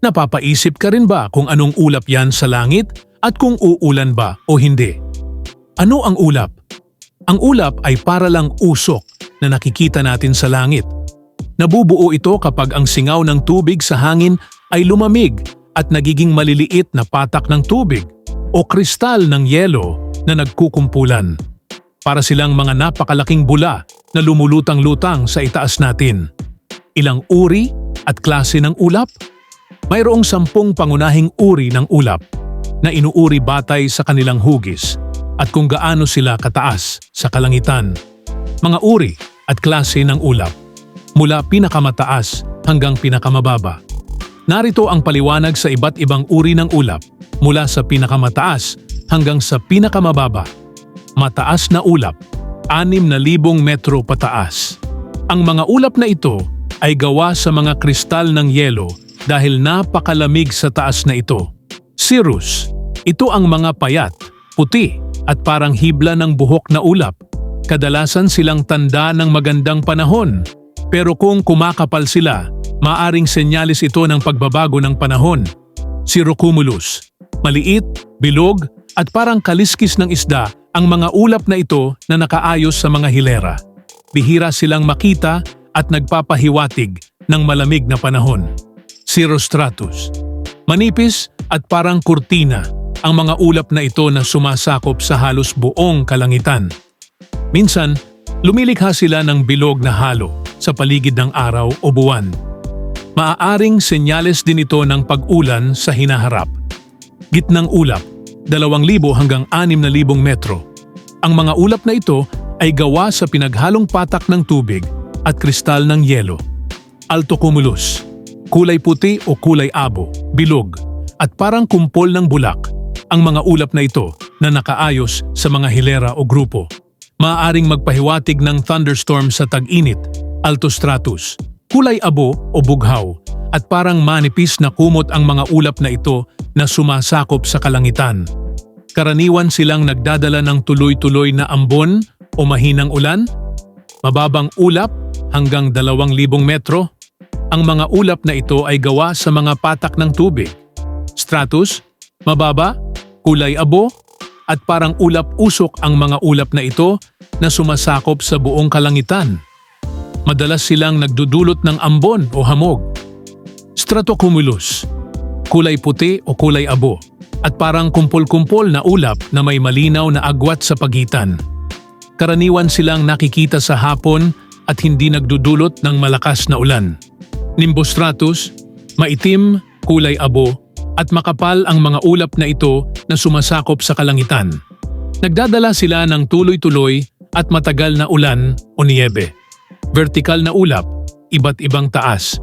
Napapaisip ka rin ba kung anong ulap yan sa langit at kung uulan ba o hindi? Ano ang ulap? Ang ulap ay para lang usok na nakikita natin sa langit. Nabubuo ito kapag ang singaw ng tubig sa hangin ay lumamig at nagiging maliliit na patak ng tubig o kristal ng yelo na nagkukumpulan. Para silang mga napakalaking bula na lumulutang-lutang sa itaas natin. Ilang uri at klase ng ulap? Mayroong 10 pangunahing uri ng ulap na inuuri batay sa kanilang hugis at kung gaano sila kataas sa kalangitan. Mga uri at klase ng ulap mula pinakamataas hanggang pinakamababa. Narito ang paliwanag sa iba't ibang uri ng ulap mula sa pinakamataas hanggang sa pinakamababa. Mataas na ulap, 6,000 metro pataas. Ang mga ulap na ito ay gawa sa mga kristal ng yelo dahil napakalamig sa taas na ito. Cirrus, ito ang mga payat, puti at parang hibla ng buhok na ulap. Kadalasan silang tanda ng magandang panahon. Pero kung kumakapal sila, maaring senyalis ito ng pagbabago ng panahon. Cirrocumulus, maliit, bilog at parang kaliskis ng isda ang mga ulap na ito na nakaayos sa mga hilera. Bihira silang makita at nagpapahiwatig ng malamig na panahon. Cirrostratus, manipis at parang kurtina ang mga ulap na ito na sumasakop sa halos buong kalangitan. Minsan, lumilikha sila ng bilog na halo sa paligid ng araw o buwan. Maaaring senyales din ito ng pag-ulan sa hinaharap. Gitnang ulap, 2,000 hanggang 6,000 metro. Ang mga ulap na ito ay gawa sa pinaghalong patak ng tubig at kristal ng yelo. Altocumulus, kulay puti o kulay abo, bilog, at parang kumpol ng bulak. Ang mga ulap na ito na nakaayos sa mga hilera o grupo. Maaaring magpahiwatig ng thunderstorm sa tag-init. Altostratus, kulay abo o bughaw, at parang manipis na kumot ang mga ulap na ito na sumasakop sa kalangitan. Karaniwan silang nagdadala ng tuloy-tuloy na ambon o mahinang ulan. Mababang ulap hanggang 2,000 metro. Ang mga ulap na ito ay gawa sa mga patak ng tubig. Stratus, mababa, kulay abo, at parang ulap-usok ang mga ulap na ito na sumasakop sa buong kalangitan. Madalas silang nagdudulot ng ambon o hamog. Stratocumulus, kulay puti o kulay abo, at parang kumpol-kumpol na ulap na may malinaw na agwat sa pagitan. Karaniwan silang nakikita sa hapon at hindi nagdudulot ng malakas na ulan. Nimbostratus, maitim, kulay abo, at makapal ang mga ulap na ito na sumasakop sa kalangitan. Nagdadala sila ng tuloy-tuloy at matagal na ulan o niyebe. Vertikal na ulap, iba't ibang taas.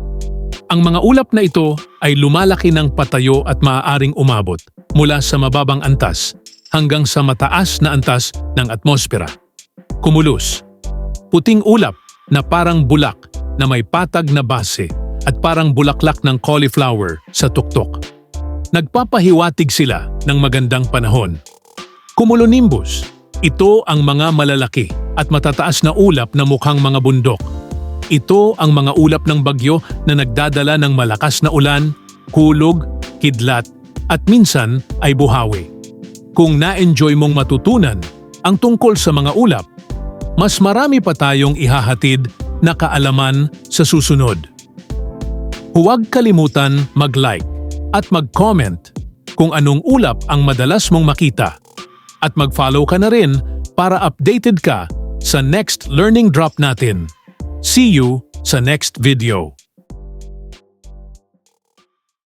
Ang mga ulap na ito ay lumalaki ng patayo at maaaring umabot mula sa mababang antas hanggang sa mataas na antas ng atmosfera. Cumulus, puting ulap na parang bulak na may patag na base at parang bulaklak ng cauliflower sa tuktok. Nagpapahiwatig sila ng magandang panahon. Cumulonimbus, ito ang mga malalaki at matataas na ulap na mukhang mga bundok. Ito ang mga ulap ng bagyo na nagdadala ng malakas na ulan, hulog, kidlat, at minsan ay buhawi. Kung na-enjoy mong matutunan ang tungkol sa mga ulap, mas marami pa tayong ihahatid na kaalaman sa susunod. Huwag kalimutan mag-like at mag-comment kung anong ulap ang madalas mong makita. At mag-follow ka na rin para updated ka sa next learning drop natin. See you sa next video.